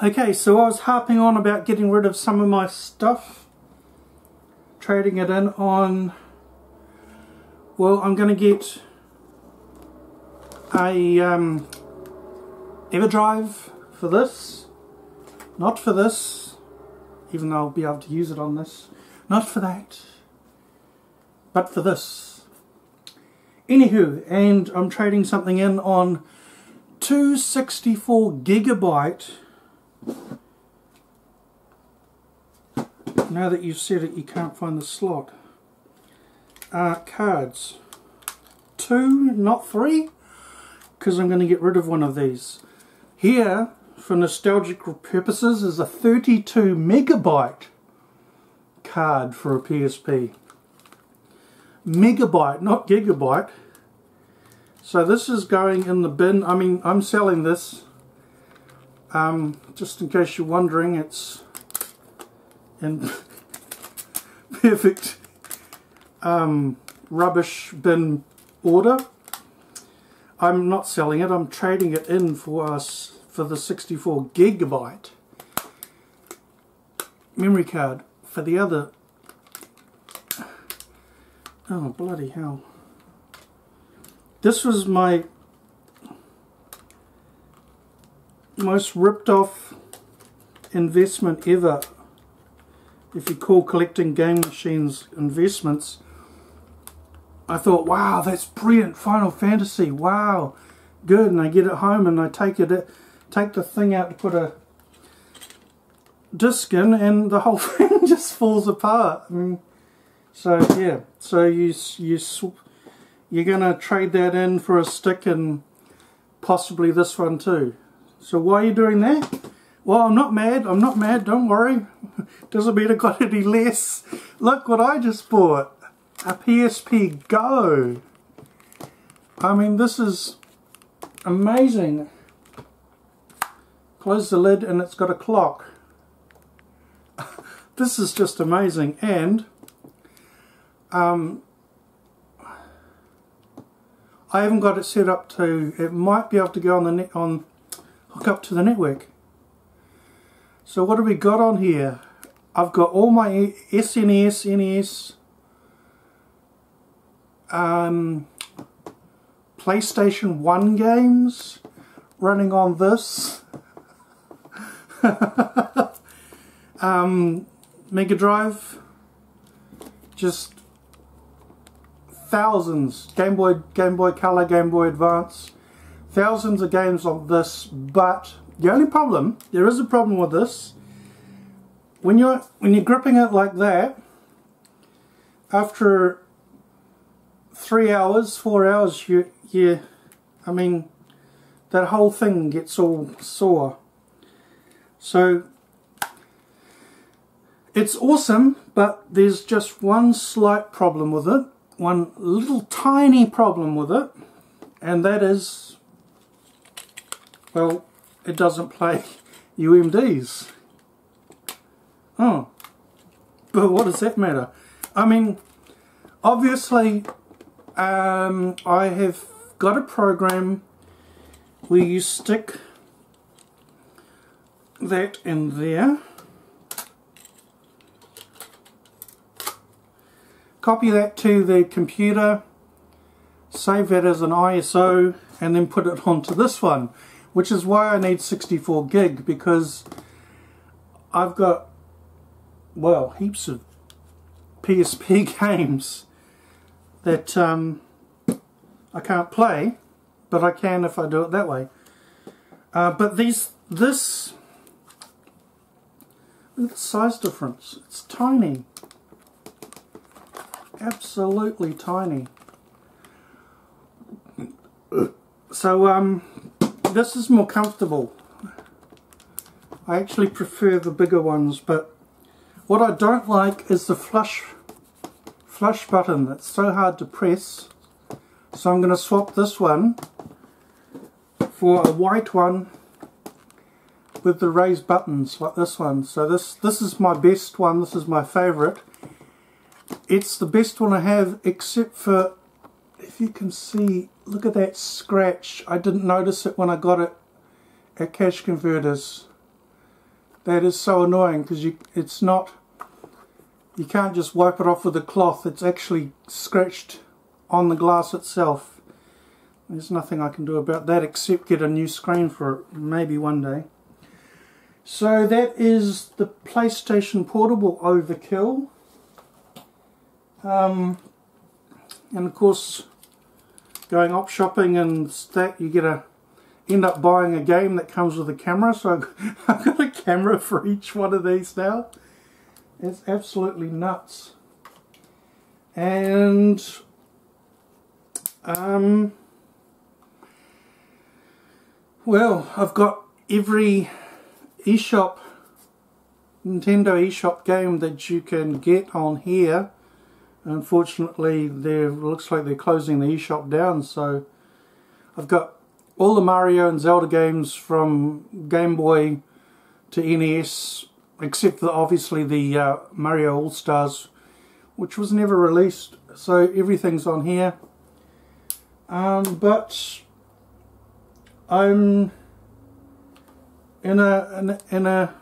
Okay, so I was harping on about getting rid of some of my stuff, trading it in on, well, I'm going to get a EverDrive for this, not for this, even though I'll be able to use it on this, not for that, but for this. Anywho, and I'm trading something in on 264 gigabyte. Now that you've said it, you can't find the slot. Cards. 2, not 3, because I'm going to get rid of one of these. Here, for nostalgic purposes, is a 32 megabyte card for a PSP. Megabyte, not gigabyte. So this is going in the bin. I mean, I'm selling this. Just in case you're wondering, it's in perfect rubbish bin order. I'm not selling it, I'm trading it in for us for the 64 gigabyte memory card for the other. Oh bloody hell. This was my most ripped off investment ever, if you call collecting game machines investments. I thought, wow, that's brilliant, Final Fantasy, wow, good. And I get it home and I take the thing out to put a disc in, and the whole thing just falls apart. So yeah, so you're gonna trade that in for a stick and possibly this one too. So why are you doing that? Well, I'm not mad, don't worry. Doesn't mean I got any less. Look what I just bought. A PSP Go. I mean, this is amazing. Close the lid and it's got a clock. This is just amazing. And I haven't got it set up to, it might be able to go on the net, hook up to the network. So what have we got on here? I've got all my SNES, NES, PlayStation 1 games running on this. Mega Drive, just thousands, Game Boy Color, Game Boy Advance, thousands of games on this. But the only problem, there is a problem with this, when you're gripping it like that, after 3 hours, 4 hours, I mean, that whole thing gets all sore. So it's awesome, but there's just one slight problem with it, one little tiny problem with it, and that is, well, it doesn't play UMDs. Oh, but what does that matter? I mean, obviously, I have got a program where you stick that in there, copy that to the computer, save that as an ISO, and then put it onto this one, which is why I need 64 gig, because I've got, well, heaps of PSP games that I can't play, but I can if I do it that way. But this, look at the size difference, it's tiny. Absolutely tiny. So this is more comfortable. I actually prefer the bigger ones, but what I don't like is the flush button. That's so hard to press. So I'm going to swap this one for a white one with the raised buttons like this one. So this is my best one. This is my favorite. It's the best one I have, except for, if you can see, look at that scratch. I didn't notice it when I got it at Cash Converters. That is so annoying because you can't just wipe it off with a cloth. It's actually scratched on the glass itself. There's nothing I can do about that except get a new screen for it, maybe one day. So that is the PlayStation Portable overkill. And of course, going op shopping and that, you end up buying a game that comes with a camera. So I've got a camera for each one of these now. It's absolutely nuts. And well, I've got every eShop, Nintendo eShop game that you can get on here. Unfortunately, looks like they're closing the eShop down, so I've got all the Mario and Zelda games from Game Boy to NES, except for obviously the Mario All-Stars, which was never released, so everything's on here. But I'm in a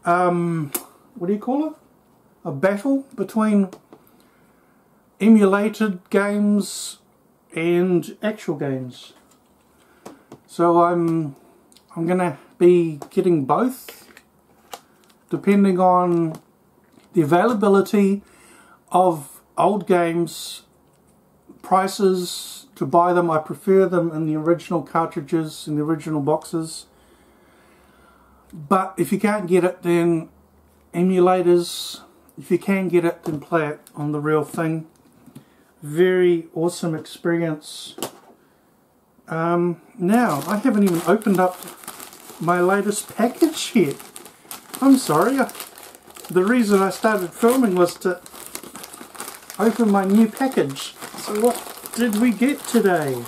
what do you call it? A battle between emulated games and actual games. So I'm gonna be getting both, depending on the availability of old games, prices to buy them. I prefer them in the original cartridges, in the original boxes. But if you can't get it, then emulators. If you can get it, then play it on the real thing. Very awesome experience. Now, I haven't even opened up my latest package yet. I'm sorry. The reason I started filming was to open my new package. So what did we get today?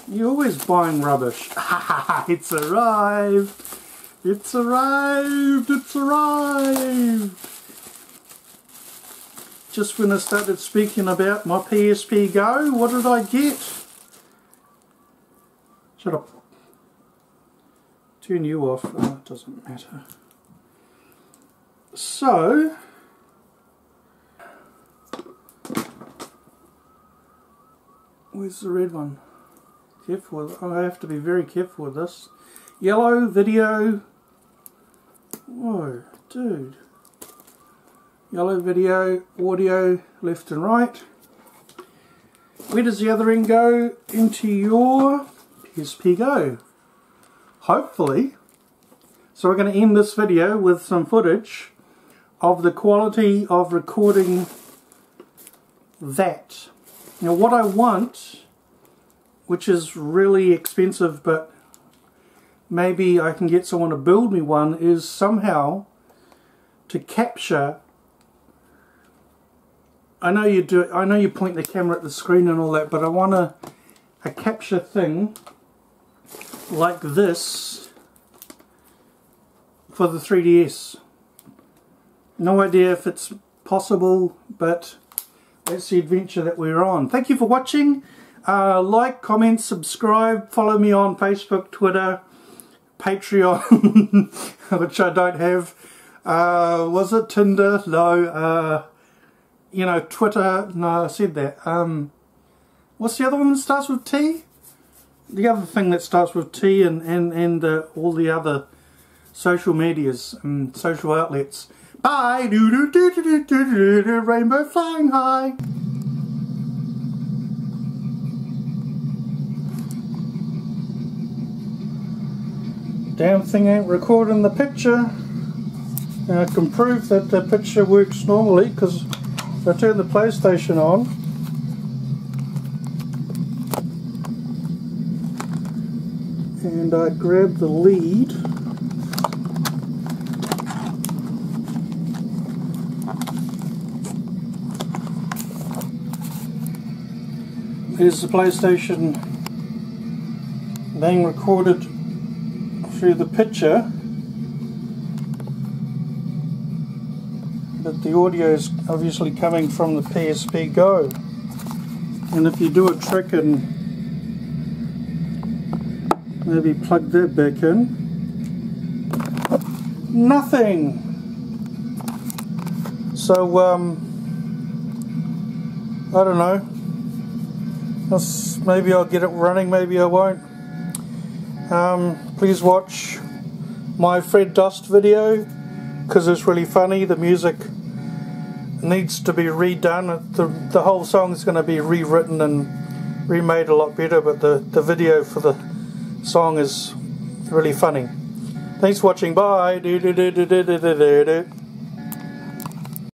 You're always buying rubbish. It's arrived! It's arrived! It's arrived! Just when I started speaking about my PSP Go, what did I get? Should I turn you off? Oh, it doesn't matter. So, where's the red one? Careful with it. I have to be very careful with this. Yellow, video. Whoa, dude. Yellow, video, audio, left and right. Where does the other end go? Into your PSP Go. Hopefully. So we're going to end this video with some footage of the quality of recording that. Now what I want, which is really expensive, but maybe I can get someone to build me one, is somehow to capture. I know you point the camera at the screen and all that, but I want a capture thing like this for the 3DS. No idea if it's possible, but that's the adventure that we're on. Thank you for watching. Like, comment, subscribe, follow me on Facebook, Twitter, Patreon, which I don't have. Was it Tinder? No. You know, Twitter. No, I said that. What's the other one that starts with T? The other thing that starts with T and all the other social medias and social outlets. Bye! Rainbow flying high! Damn thing ain't recording the picture. I can prove that the picture works normally because if I turn the PlayStation on, and I grab the lead, there's the PlayStation being recorded through the picture, but the audio is obviously coming from the PSP Go. And if you do a trick and maybe plug that back in, Nothing. So I don't know. Maybe I'll get it running, maybe I won't. Please watch my Fred Dust video, because it's really funny. The music needs to be redone. The whole song is going to be rewritten and remade a lot better, but the video for the song is really funny. Thanks for watching. Bye.